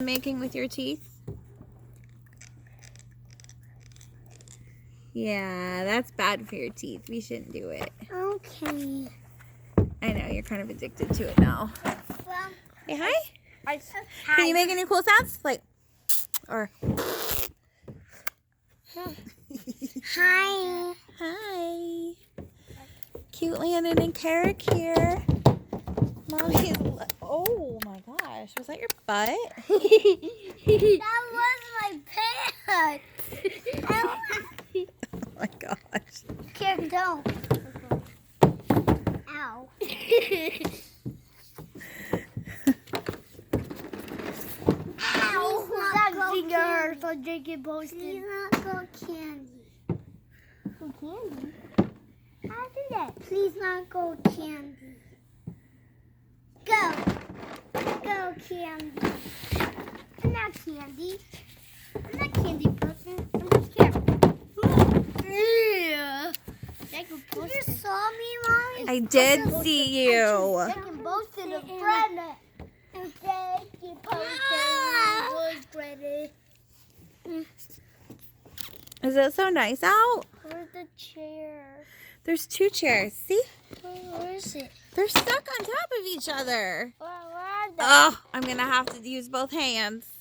Making with your teeth? Yeah, that's bad for your teeth. We shouldn't do it. Okay. I know, you're kind of addicted to it now. Well, Hey, hi. hi. Can you make any cool sounds? Like, or... Hi. Hi. Cute Landon and Caric here. Mommy's... Oh my gosh, was that your butt? That was my pants. Oh my gosh. Here, don't. Ow. So drink it posted. Please not go candy. Go candy? How do that? Please not go candy. Go. Go candy. I'm not candy. I'm not candy person. I'm just here. Yeah. You just saw me, Mommy? I did see you. I can boast in a friend. Okay, you posted. Is it so nice out? Where's the chair? There's 2 chairs. See? Where is it? They're stuck on top of each other. Where are they? Oh, I'm going to have to use both hands.